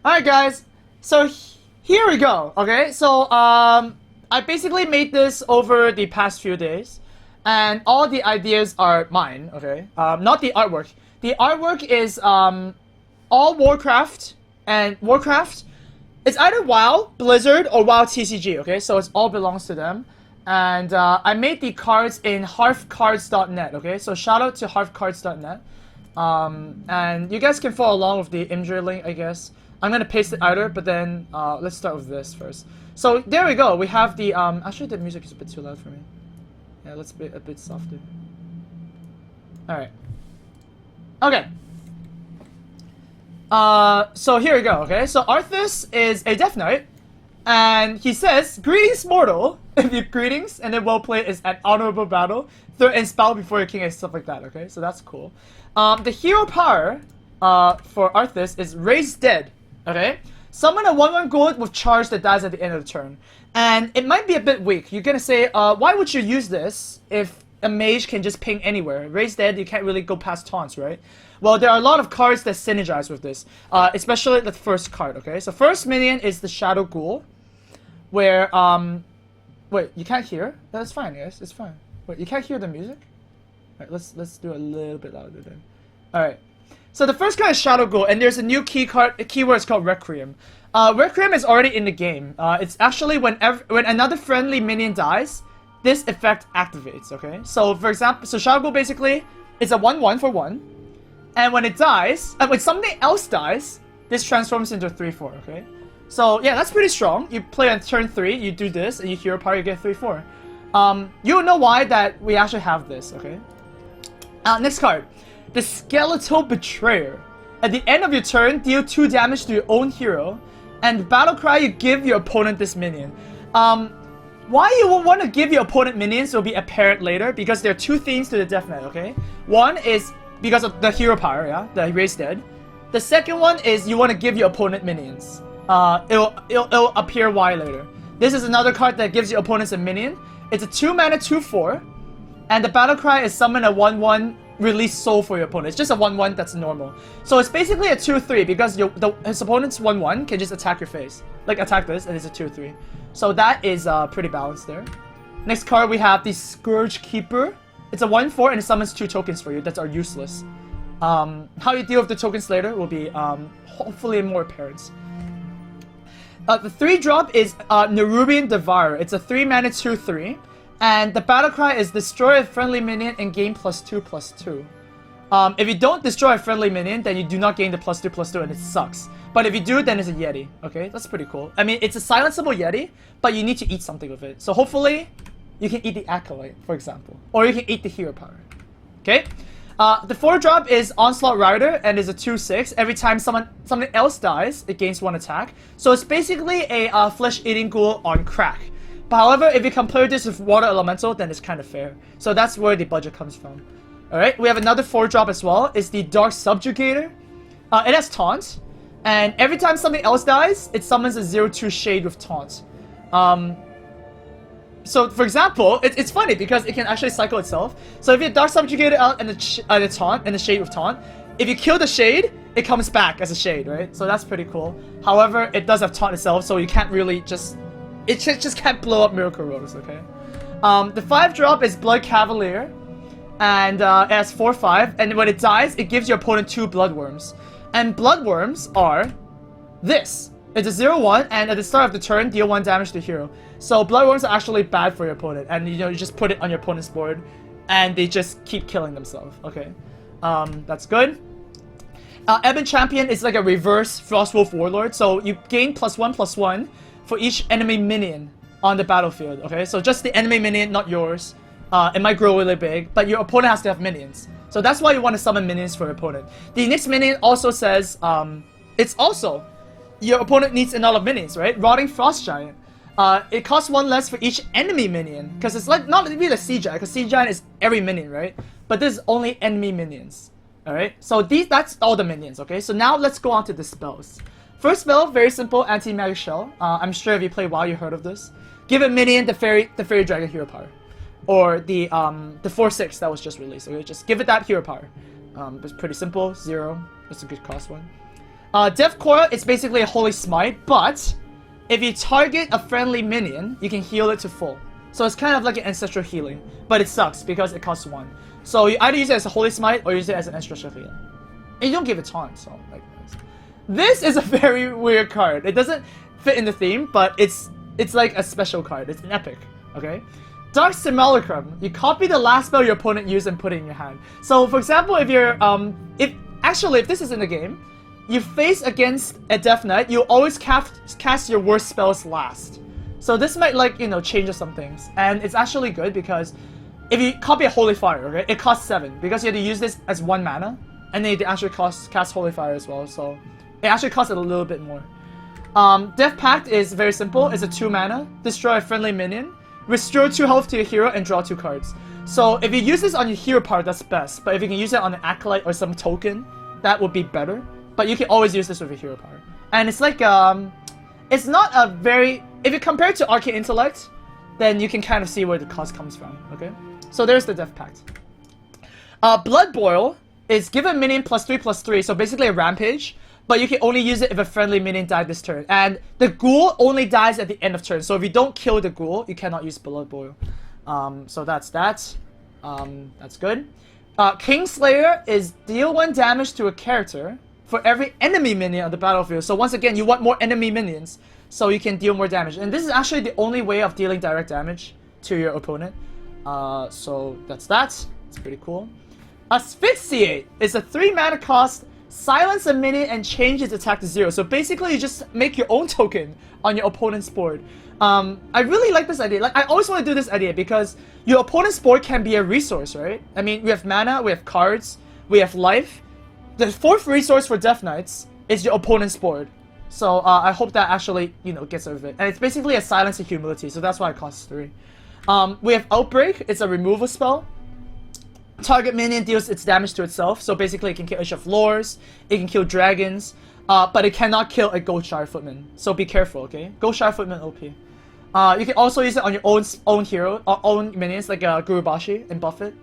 Alright guys, so here we go, okay? So, I basically made this over the past few days, and all the ideas are mine, okay? Not the artwork. The artwork is, all Warcraft, and Warcraft, it's either WoW, Blizzard, or WoW TCG, okay? So it all belongs to them. And, I made the cards in hearthcards.net, okay? So shout out to hearthcards.net. And you guys can follow along with the imagery link, I guess. I'm gonna paste it either, but then let's start with this first. So there we go. We have the actually the music is a bit too loud for me. Yeah, let's be a bit softer. All right. Okay. So here we go. Okay. So Arthas is a Death Knight, and he says, "Greetings, mortal. If you greetings, and then well played is an honorable battle. And spell before your king and stuff like that." Okay. So that's cool. The hero power for Arthas is Raise Dead. Okay? Summon a 1/1 ghoul with charge that dies at the end of the turn. And it might be a bit weak. You're gonna say, why would you use this if a mage can just ping anywhere? Raise Dead, you can't really go past taunts, right? Well, there are a lot of cards that synergize with this. Especially the first card, okay? So first minion is the Shadow Ghoul. Where, wait, you can't hear? That's fine, guys. It's fine. Wait, you can't hear the music? Alright, let's do it a little bit louder then. Alright. So the first card is Shadow Ghoul, and there's a new keyword. It's called Requiem. Requiem is already in the game. It's actually when another friendly minion dies, this effect activates. Okay. So for example, Shadow Ghoul basically it's a 1/1 for 1, and when it dies, when something else dies, this transforms into a 3/4. Okay. So yeah, that's pretty strong. You play on turn 3, you do this, and you hero power, you get 3/4. You will know why that we actually have this. Okay. Next card. The Skeletal Betrayer. At the end of your turn, deal 2 damage to your own hero, and battle cry you give your opponent this minion. Why you will want to give your opponent minions will be apparent later, because there are 2 themes to the Death Knight, okay? One is because of the hero power, yeah, the Raise Dead. The second one is you want to give your opponent minions. It'll appear why later. This is another card that gives your opponents a minion. It's a 2-mana 2/4, and the battle cry is summon a 1/1 release soul for your opponent. It's just a 1/1 that's normal. So it's basically a 2/3 because his opponent's 1/1 can just attack your face. Like attack this, and it's a 2/3. So that is pretty balanced there. Next card we have the Scourge Keeper. It's a 1/4 and it summons 2 tokens for you that are useless. How you deal with the tokens later will be hopefully more apparent. The 3-drop is Nerubian Devourer. It's a 3-mana 2/3. And the battle cry is destroy a friendly minion and gain +2/+2. If you don't destroy a friendly minion, then you do not gain the +2/+2 and it sucks. But if you do, then it's a Yeti. Okay, that's pretty cool. I mean, it's a silenceable Yeti, but you need to eat something with it. So hopefully, you can eat the Acolyte, for example. Or you can eat the hero power. Okay? The 4-drop is Onslaught Rider and is a 2/6. Every time something else dies, it gains 1 attack. So it's basically a flesh-eating ghoul on crack. But however, if you compare this with Water Elemental, then it's kind of fair. So that's where the budget comes from. Alright, we have another 4-drop as well. It's the Dark Subjugator. It has Taunt. And every time something else dies, it summons a 0/2 Shade with Taunt. So, for example, it's funny because it can actually cycle itself. So if you Dark Subjugator out and the Taunt, and the Shade with Taunt, if you kill the Shade, it comes back as a Shade, right? So that's pretty cool. However, it does have Taunt itself, so you can't really just... It just can't blow up Miracle Rose, okay? The 5-drop is Blood Cavalier, and it has 4/5, and when it dies, it gives your opponent 2 Bloodworms. And Bloodworms are this. It's a 0/1, and at the start of the turn, deal 1 damage to the hero. So Bloodworms are actually bad for your opponent, and you just put it on your opponent's board, and they just keep killing themselves, okay? That's good. Ebon Champion is like a reverse Frostwolf Warlord, so you gain +1/+1 for each enemy minion on the battlefield, okay? So just the enemy minion, not yours. It might grow really big, but your opponent has to have minions. So that's why you want to summon minions for your opponent. The next minion also says, it's also, your opponent needs another minions, right? Rotting Frost Giant. It costs 1 less for each enemy minion, because it's like, not really a Sea Giant, because Sea Giant is every minion, right? But this is only enemy minions, alright? So that's all the minions, okay? So now let's go on to the spells. First spell, very simple, Anti-Magic Shell. I'm sure if you play WoW, you heard of this. Give a minion the Fairy Dragon hero power. Or the 4/6 that was just released, okay? Just give it that hero power. It's pretty simple, 0. That's a good cost one. Death Coil, it's basically a Holy Smite, but if you target a friendly minion, you can heal it to full. So it's kind of like an ancestral healing, but it sucks because it costs 1. So you either use it as a Holy Smite or use it as an ancestral healing. And you don't give it taunt, so like this is a very weird card. It doesn't fit in the theme, but it's like a special card. It's an epic, okay? Dark Simulacrum. You copy the last spell your opponent used and put it in your hand. So for example, if you're if this is in the game, you face against a Death Knight, you always cast your worst spells last. So this might, like, you know, change some things. And it's actually good because if you copy a Holy Fire, okay, it costs 7 because you have to use this as 1 mana, and then you actually cast Holy Fire as well. So it actually costs a little bit more. Death Pact is very simple. It's a 2 mana, destroy a friendly minion, restore 2 health to your hero, and draw 2 cards. So if you use this on your hero part, that's best. But if you can use it on an Acolyte or some token, that would be better. But you can always use this with your hero part. And it's like, it's not a very... If you compare it to Arcane Intellect, then you can kind of see where the cost comes from, okay? So there's the Death Pact. Blood Boil is give a minion +3/+3, so basically a rampage, but you can only use it if a friendly minion died this turn. And the Ghoul only dies at the end of turn, so if you don't kill the Ghoul, you cannot use Blood Boil. So that's that. That's good. Kingslayer is deal 1 damage to a character for every enemy minion on the battlefield. So once again, you want more enemy minions, so you can deal more damage. And this is actually the only way of dealing direct damage to your opponent. So that's that. It's pretty cool. Asphyxiate is a 3 mana cost, silence a minion and change its attack to 0. So basically you just make your own token on your opponent's board. I really like this idea. Like, I always want to do this idea because your opponent's board can be a resource, right? I mean, we have mana, we have cards, we have life. The 4th resource for Death Knights is your opponent's board. So I hope that actually, you know, gets rid of it. And it's basically a silence of humility, so that's why it costs 3. We have Outbreak. It's a removal spell. Target minion deals its damage to itself, so basically it can kill Issue of Lores, it can kill dragons, but it cannot kill a Goldshire Footman. So be careful, okay? Goldshire Footman OP. You can also use it on your own hero, or own minions, like Gurubashi, and buff it.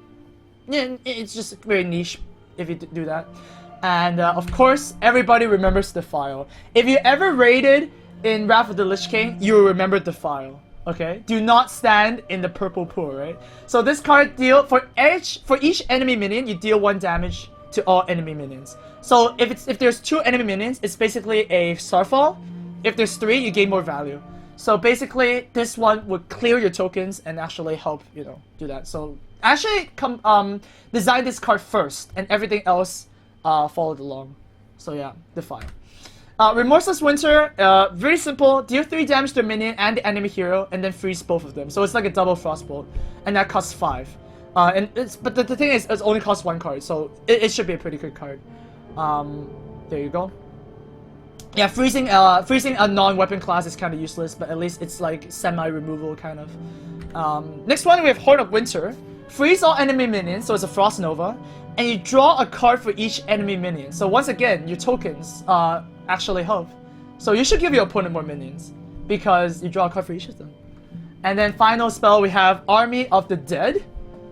Yeah, it's just very niche if you do that. And of course, everybody remembers Defile. If you ever raided in Wrath of the Lich King, you will remember Defile. Okay? Do not stand in the purple pool, right? So this card deal for each enemy minion, you deal 1 damage to all enemy minions. So if there's 2 enemy minions, it's basically a Starfall. If there's 3, you gain more value. So basically, this one would clear your tokens and actually help, you know, do that. So actually, design this card first, and everything else followed along. So yeah, Defile. Remorseless Winter, very simple. Deal 3 damage to a minion and the enemy hero, and then freeze both of them. So it's like a double Frostbolt, and that costs 5. But the thing is, it only costs 1 card, so it should be a pretty good card. There you go. Yeah, freezing a non-weapon class is kind of useless, but at least it's like semi-removal kind of. Next one we have Horn of Winter. Freeze all enemy minions, so it's a Frost Nova, and you draw a card for each enemy minion. So once again, your tokens actually help. So you should give your opponent more minions, because you draw a card for each of them. And then final spell we have Army of the Dead.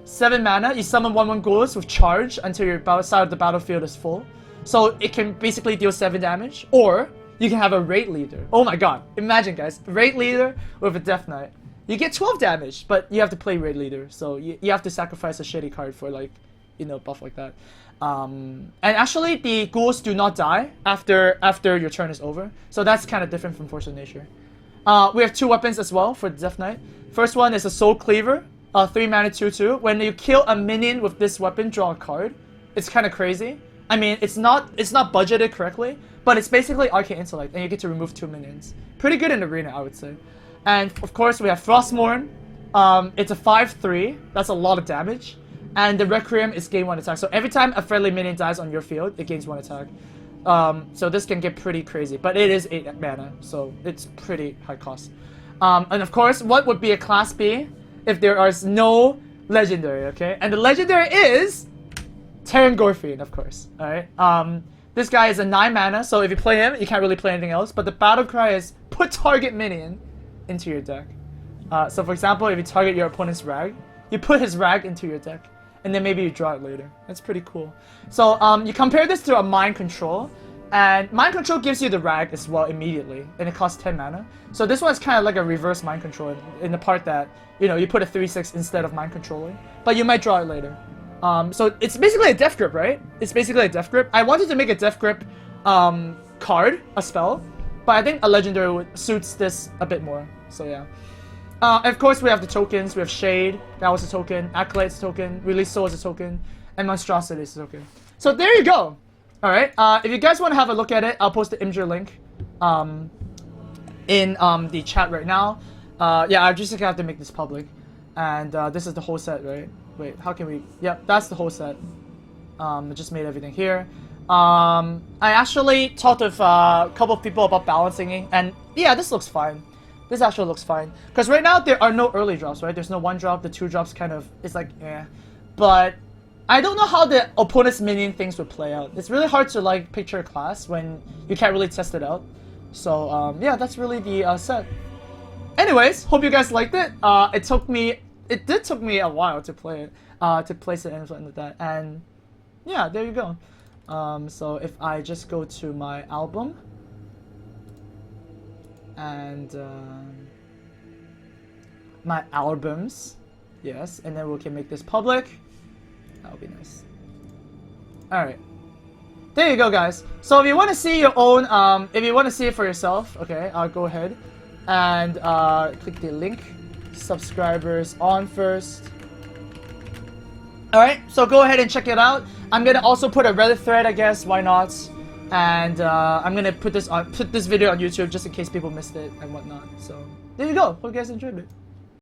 7 mana, you summon 1/1 ghouls with charge until your side of the battlefield is full. So it can basically deal 7 damage, or you can have a raid leader. Oh my god, imagine guys, raid leader with a Death Knight. You get 12 damage, but you have to play raid leader, so you have to sacrifice a shitty card for, like, you know, buff like that. And actually the ghouls do not die after your turn is over, so that's kind of different from Force of Nature. We have 2 weapons as well for the Death Knight. First one is a Soul Cleaver, 3 mana 2/2. When you kill a minion with this weapon, draw a card. It's kind of crazy. I mean, it's not budgeted correctly, but it's basically Arcane Intellect, and you get to remove 2 minions. Pretty good in Arena, I would say. And of course, we have Frostmourne. It's a 5/3. That's a lot of damage. And the Requiem is gain 1 attack. So every time a friendly minion dies on your field, it gains 1 attack. So this can get pretty crazy, but it is 8 mana, so it's pretty high cost. And of course, what would be a Class B if there is no Legendary, okay? And the Legendary is Terran Gorfian, of course, alright? This guy is a 9 mana, so if you play him, you can't really play anything else, but the battle cry is put target minion into your deck. So for example, if you target your opponent's rag, you put his rag into your deck, and then maybe you draw it later. That's pretty cool. So you compare this to a Mind Control. And Mind Control gives you the rag as well immediately, and it costs 10 mana. So this one's kind of like a reverse Mind Control in the part that, you know, you put a 3/6 instead of Mind Controlling, but you might draw it later. So it's basically a Death Grip, right? It's basically a Death Grip. I wanted to make a Death Grip card, a spell, but I think a Legendary suits this a bit more, so yeah. Of course, we have the tokens. We have Shade, that was a token, Acolyte's a token, Release Soul is a token, and Monstrosity is a token. So there you go! Alright, if you guys want to have a look at it, I'll post the Imgur link in the chat right now. Yeah, I just have to make this public. And this is the whole set, right? Wait, how can we... Yep, that's the whole set. I just made everything here. I actually talked with a couple of people about balancing it, and yeah, this looks fine. This actually looks fine. Because right now, there are no early drops, right? There's no 1 drop, the 2 drops kind of... It's like, eh. But... I don't know how the opponent's minion things would play out. It's really hard to like picture a class when you can't really test it out. So yeah, that's really the set. Anyways, hope you guys liked it. It did took me a while to play it, to place it and something like that. And yeah, there you go. So if I just go to my album and my albums, yes, and then we can make this public. That would be nice. Alright. There you go, guys. So if you want to see your own, if you want to see it for yourself, okay, go ahead and click the link. Subscribers on first. Alright, so go ahead and check it out. I'm gonna also put a Reddit thread, I guess, why not? And I'm gonna put this video on YouTube just in case people missed it and whatnot. So there you go. Hope you guys enjoyed it.